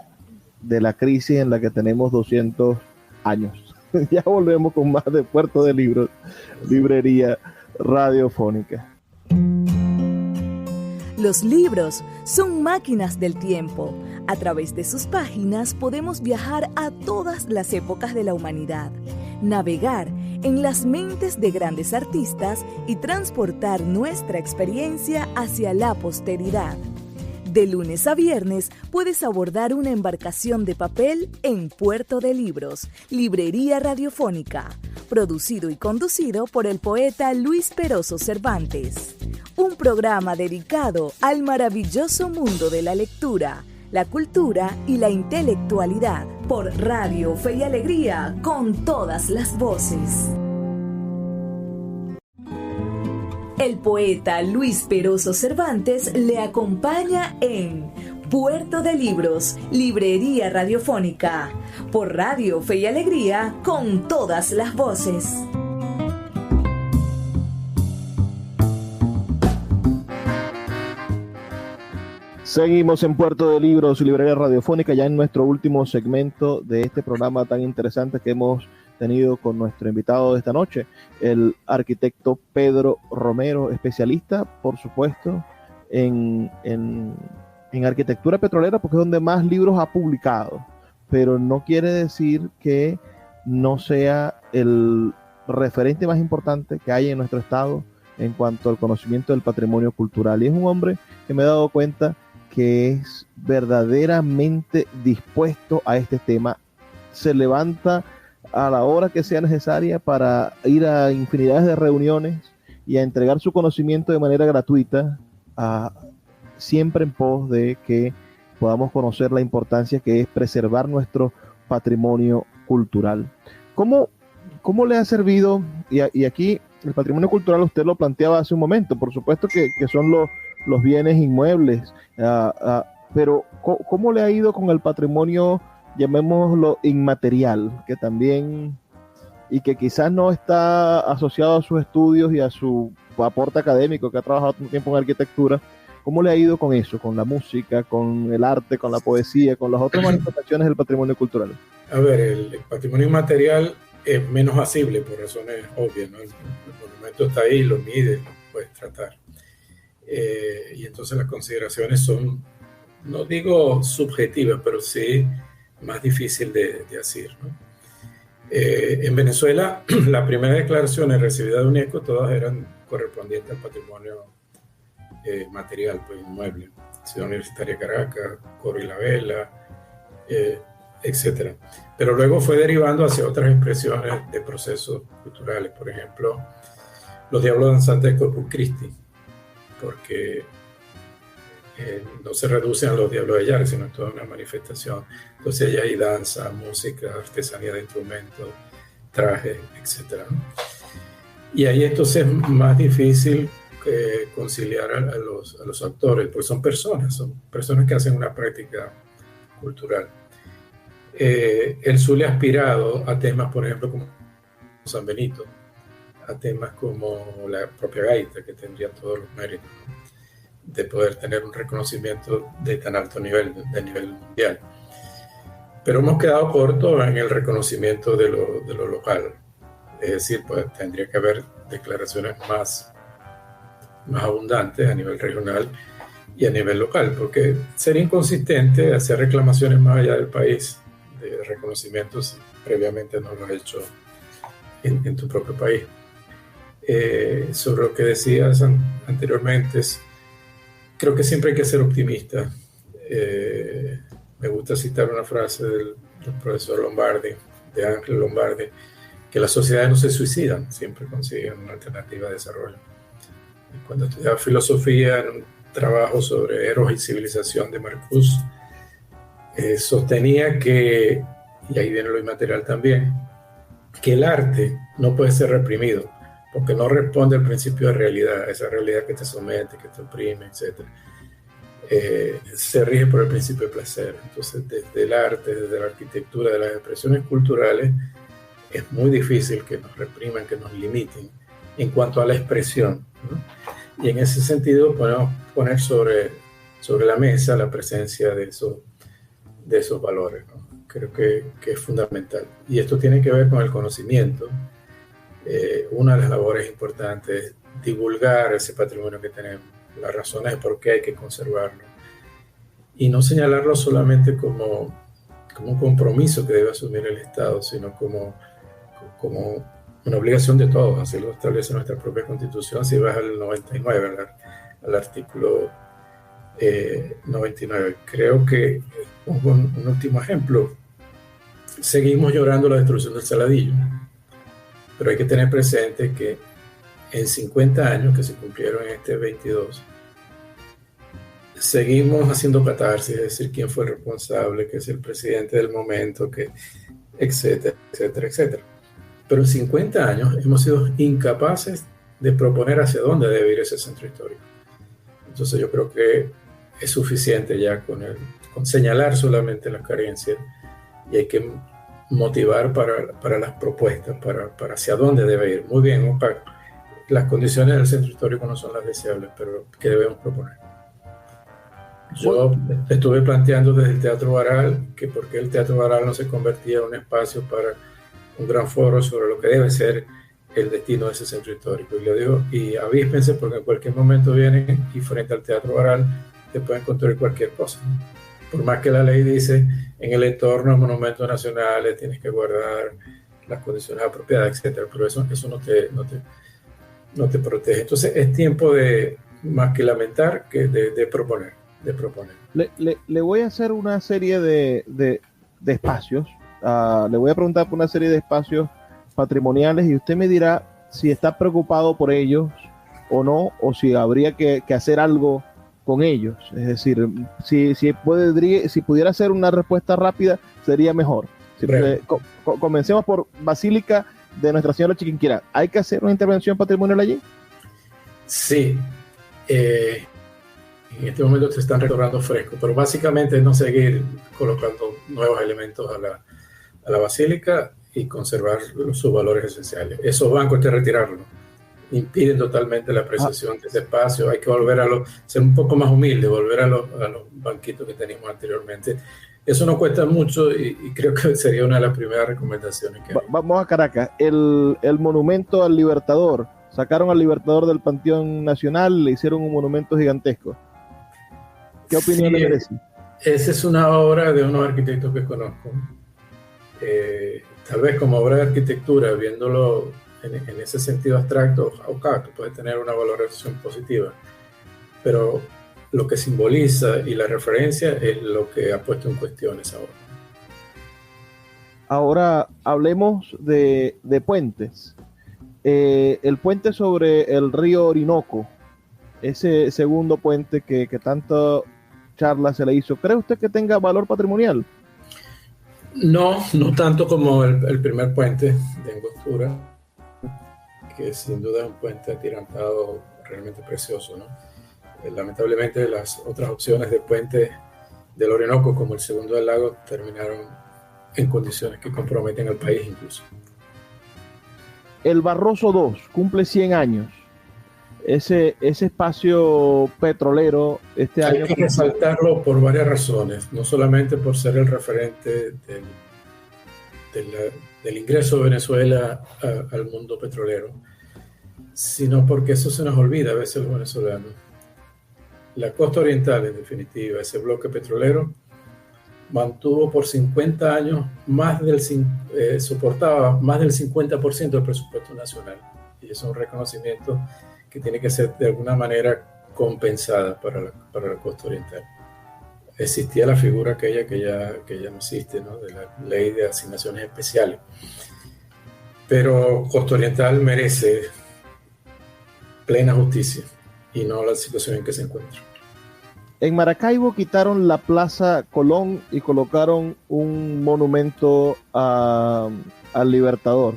la crisis en la que tenemos 200 años. Ya volvemos con más de Puerto de Libros, librería radiofónica. Los libros son máquinas del tiempo. A través de sus páginas podemos viajar a todas las épocas de la humanidad, navegar en las mentes de grandes artistas y transportar nuestra experiencia hacia la posteridad. De lunes a viernes puedes abordar una embarcación de papel en Puerto de Libros, librería radiofónica, producido y conducido por el poeta Luis Peroso Cervantes. Un programa dedicado al maravilloso mundo de la lectura, la cultura y la intelectualidad, por Radio Fe y Alegría, con todas las voces. El poeta Luis Peroso Cervantes le acompaña en Puerto de Libros, librería radiofónica, por Radio Fe y Alegría, con todas las voces. Seguimos en Puerto de Libros, librería radiofónica, ya en nuestro último segmento de este programa tan interesante que hemos tenido con nuestro invitado de esta noche, el arquitecto Pedro Romero, especialista, por supuesto, en arquitectura petrolera, porque es donde más libros ha publicado, pero no quiere decir que no sea el referente más importante que hay en nuestro estado en cuanto al conocimiento del patrimonio cultural. Y es un hombre que me he dado cuenta que es verdaderamente dispuesto a este tema. Se levanta a la hora que sea necesaria para ir a infinidades de reuniones y a entregar su conocimiento de manera gratuita, siempre en pos de que podamos conocer la importancia que es preservar nuestro patrimonio cultural. ¿Cómo le ha servido? Y aquí el patrimonio cultural usted lo planteaba hace un momento, por supuesto que son los bienes inmuebles, pero ¿cómo le ha ido con el patrimonio, llamémoslo inmaterial, que también, y que quizás no está asociado a sus estudios y a su aporte académico, que ha trabajado tanto tiempo en arquitectura? ¿Cómo le ha ido con eso, con la música, con el arte, con la poesía, con las otras manifestaciones del patrimonio cultural? A ver, el patrimonio inmaterial es menos asible por razones obvias, ¿no? El monumento está ahí, lo mides, lo puedes tratar. Y entonces las consideraciones son, no digo subjetivas, pero sí más difícil de hacer, ¿no? En Venezuela, las primeras declaraciones recibidas de UNESCO todas eran correspondientes al patrimonio material, pues inmueble. Ciudad Universitaria de Caracas, Coro y la Vela, etc. Pero luego fue derivando hacia otras expresiones de procesos culturales, por ejemplo, los Diablos Danzantes de Corpus Christi, porque no se reducen a los Diablos de Yare, sino toda una manifestación. Entonces allá hay danza, música, artesanía de instrumentos, trajes, etc. Y ahí entonces es más difícil conciliar a los actores, porque son personas que hacen una práctica cultural. El Zulia ha aspirado a temas, por ejemplo, como San Benito, a temas como la propia gaita, que tendría todos los méritos, ¿no?, de poder tener un reconocimiento de tan alto nivel, de nivel mundial. Pero hemos quedado cortos en el reconocimiento de lo local. Es decir, pues tendría que haber declaraciones más más abundantes a nivel regional y a nivel local, porque sería inconsistente hacer reclamaciones más allá del país de reconocimientos si previamente no lo has hecho en tu propio país. Sobre lo que decías anteriormente, creo que siempre hay que ser optimista. Me gusta citar una frase del profesor Lombardi, de Ángel Lombardi, que las sociedades no se suicidan, siempre consiguen una alternativa de desarrollo. Cuando estudiaba filosofía en un trabajo sobre Eros y civilización de Marcuse, sostenía que, y ahí viene lo inmaterial también, que el arte no puede ser reprimido, porque no responde al principio de realidad, esa realidad que te somete, que te oprime, etc. Se rige por el principio de placer. Entonces, desde el arte, desde la arquitectura, de las expresiones culturales, es muy difícil que nos repriman, que nos limiten en cuanto a la expresión, ¿no? Y en ese sentido podemos poner sobre la mesa la presencia de esos valores, ¿no? Creo que es fundamental. Y esto tiene que ver con el conocimiento. Una de las labores importantes es divulgar ese patrimonio que tenemos, las razones de por qué hay que conservarlo, y no señalarlo solamente como un compromiso que debe asumir el Estado, sino como una obligación de todos. Así lo establece nuestra propia Constitución. Si vas al 99, ¿verdad?, al artículo 99. Creo que un último ejemplo: seguimos llorando la destrucción del Saladillo, pero hay que tener presente que en 50 años que se cumplieron en este 22, seguimos haciendo catarsis, es decir, quién fue el responsable, que es el presidente del momento, que etcétera, etcétera, etcétera. Pero en 50 años hemos sido incapaces de proponer hacia dónde debe ir ese centro histórico. Entonces yo creo que es suficiente ya con señalar solamente las carencias, y hay que motivar para las propuestas, para hacia dónde debe ir. Muy bien, Opaco, las condiciones del centro histórico no son las deseables, pero ¿qué debemos proponer? Yo estuve planteando desde el Teatro Baral que por qué el Teatro Baral no se convertía en un espacio para un gran foro sobre lo que debe ser el destino de ese centro histórico. Y le digo, y avíspense, porque en cualquier momento vienen y frente al Teatro Baral te pueden construir cualquier cosa. Por más que la ley dice, en el entorno de monumentos nacionales tienes que guardar las condiciones apropiadas, etcétera, pero eso no te protege. Entonces es tiempo de, más que lamentar, que de proponer. Le voy a hacer una serie de espacios. Le voy a preguntar por una serie de espacios patrimoniales y usted me dirá si está preocupado por ellos o no, o si habría que hacer algo con ellos. Es decir, si pudiera hacer una respuesta rápida, sería mejor. Comencemos por Basílica de Nuestra Señora de Chiquinquirá. ¿Hay que hacer una intervención patrimonial allí? Sí. En este momento se están restaurando frescos, pero básicamente es no seguir colocando nuevos elementos a la basílica y conservar sus valores esenciales. Esos bancos hay que retirarlos, impiden totalmente la apreciación de ese espacio. Hay que volver ser un poco más humilde, volver a los banquitos que teníamos anteriormente. Eso no cuesta mucho y creo que sería una de las primeras recomendaciones que hay. Vamos a Caracas. El monumento al Libertador. Sacaron al Libertador del Panteón Nacional, le hicieron un monumento gigantesco. ¿Qué opinión le merece? Esa es una obra de unos arquitectos que conozco. Tal vez como obra de arquitectura, viéndolo en ese sentido abstracto, tú puede tener una valoración positiva, pero lo que simboliza y la referencia es lo que ha puesto en cuestión esa obra. Ahora hablemos de puentes. El puente sobre el río Orinoco, ese segundo puente que tanto charla se le hizo, ¿cree usted que tenga valor patrimonial? No tanto como el primer puente de Angostura, que sin duda es un puente atirantado realmente precioso, ¿no? Lamentablemente las otras opciones de puente del Orinoco, como el segundo del lago, terminaron en condiciones que comprometen al país incluso. El Barroso 2 cumple 100 años. Ese espacio petrolero este año... Hay que resaltarlo por varias razones, no solamente por ser el referente del ingreso de Venezuela al mundo petrolero, sino porque eso se nos olvida a veces los venezolanos. La costa oriental, en definitiva, ese bloque petrolero, mantuvo por 50 años soportaba más del 50% del presupuesto nacional. Y eso es un reconocimiento que tiene que ser de alguna manera compensada para la costa oriental. Existía la figura aquella que ya no existe, ¿no? De la ley de asignaciones especiales. Pero costa oriental merece plena justicia y no la situación en que se encuentra. En Maracaibo quitaron la Plaza Colón y colocaron un monumento al Libertador.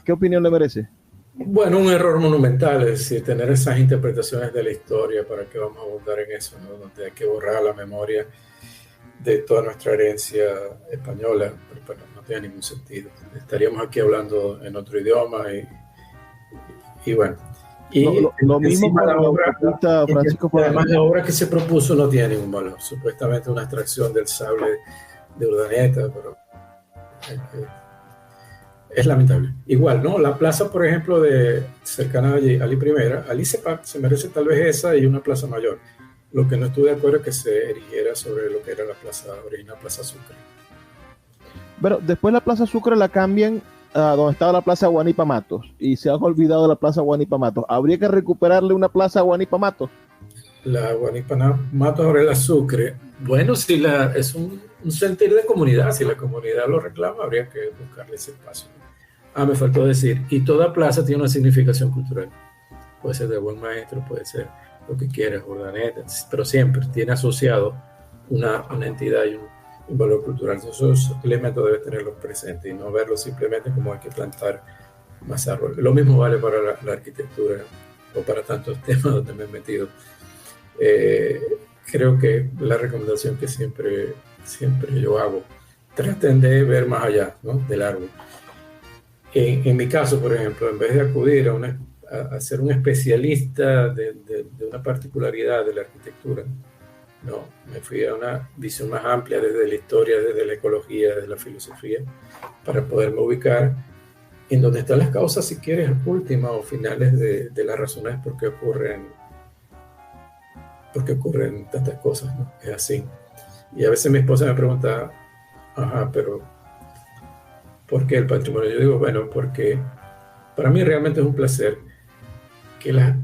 ¿Qué opinión le merece? Bueno, un error monumental, es decir, tener esas interpretaciones de la historia, ¿para qué vamos a abundar en eso, ¿no? Donde hay que borrar la memoria de toda nuestra herencia española, pero bueno, no tiene ningún sentido. Estaríamos aquí hablando en otro idioma y bueno. Y lo mismo para la obra, Francisco. Además, la obra que se propuso no tiene ningún valor. Supuestamente una extracción del sable de Urdaneta, pero es lamentable. Igual, ¿no? La plaza, por ejemplo, cercana a Ali Primera, Ali se merece tal vez esa y una plaza mayor. Lo que no estuve de acuerdo es que se erigiera sobre lo que era la plaza original, Plaza Sucre. Pero después la Plaza Sucre la cambian donde estaba la Plaza Guanipa Matos y se han olvidado de la Plaza Guanipa Matos. ¿Habría que recuperarle una Plaza Guanipa Matos? La Guanipa Matos ahora es la Sucre. Bueno, si es un sentir de comunidad, si la comunidad lo reclama, habría que buscarle ese espacio. Me faltó decir, y toda plaza tiene una significación cultural. Puede ser de buen maestro, puede ser lo que quieras, Urdaneta, pero siempre tiene asociado una entidad y un valor cultural. Esos elementos deben tenerlos presentes y no verlos simplemente como hay que plantar más árboles. Lo mismo vale para la arquitectura o para tantos temas donde me he metido. Creo que la recomendación que siempre yo hago, traten de ver más allá, ¿no? Del árbol. En mi caso, por ejemplo, en vez de acudir a ser un especialista de una particularidad de la arquitectura, no, me fui a una visión más amplia desde la historia, desde la ecología, desde la filosofía, para poderme ubicar en donde están las causas, si quieres, últimas o finales de las razones por qué ocurren tantas cosas, ¿no? Es así. Y a veces mi esposa me pregunta, pero ¿por qué el patrimonio? Yo digo, bueno, porque para mí realmente es un placer que las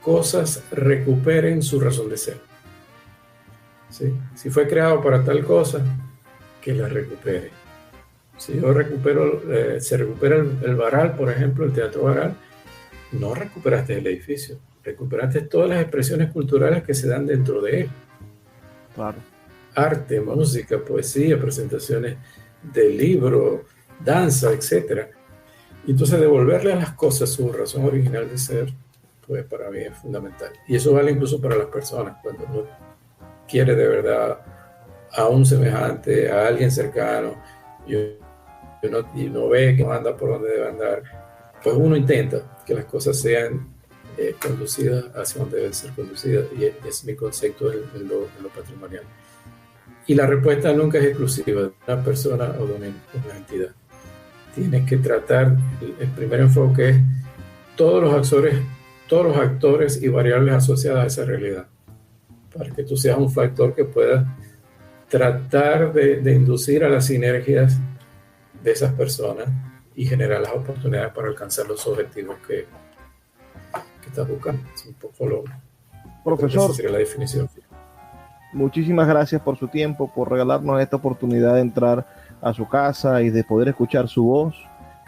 cosas recuperen su razón de ser. ¿Sí? Si fue creado para tal cosa, que la recupere. Si yo se recupera el Baral, por ejemplo, el Teatro Baral, no recuperaste el edificio, recuperaste todas las expresiones culturales que se dan dentro de él. Claro. Arte, música, poesía, presentaciones de libros, danza, etc. Y entonces devolverle a las cosas su razón original de ser, pues para mí es fundamental. Y eso vale incluso para las personas, cuando uno quiere de verdad a un semejante, a alguien cercano, y uno ve que no anda por donde debe andar, pues uno intenta que las cosas sean conducidas hacia donde deben ser conducidas, y es mi concepto en lo patrimonial. Y la respuesta nunca es exclusiva de una persona o de una entidad. Tienes que tratar, el primer enfoque es todos los actores y variables asociadas a esa realidad, para que tú seas un factor que pueda tratar de inducir a las sinergias de esas personas y generar las oportunidades para alcanzar los objetivos que estás buscando. Es un poco Profesor, esa sería la definición. Muchísimas gracias por su tiempo, por regalarnos esta oportunidad de entrar a su casa y de poder escuchar su voz.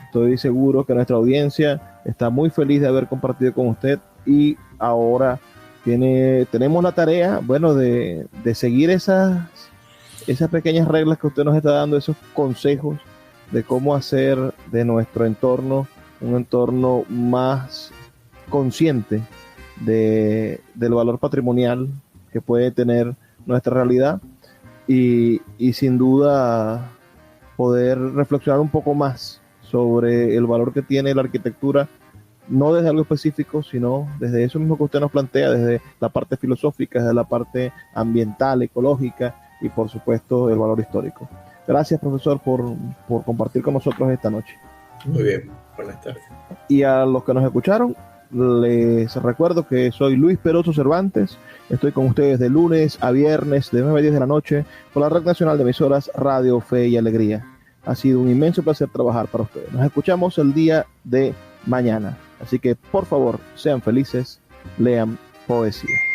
Estoy seguro que nuestra audiencia está muy feliz de haber compartido con usted, y ahora tenemos la tarea, bueno, de seguir esas pequeñas reglas que usted nos está dando, esos consejos de cómo hacer de nuestro entorno un entorno más consciente del valor patrimonial que puede tener nuestra realidad, y sin duda poder reflexionar un poco más sobre el valor que tiene la arquitectura, no desde algo específico, sino desde eso mismo que usted nos plantea, desde la parte filosófica, desde la parte ambiental, ecológica y por supuesto el valor histórico. Gracias, profesor, por compartir con nosotros esta noche. Muy bien, buenas tardes. Y a los que nos escucharon, les recuerdo que soy Luis Peroso Cervantes. Estoy con ustedes de lunes a viernes de 9 a 10 de la noche por la Red Nacional de Emisoras Radio Fe y Alegría. Ha sido un inmenso placer trabajar para ustedes. Nos escuchamos el día de mañana. Así que, por favor, sean felices, lean poesía.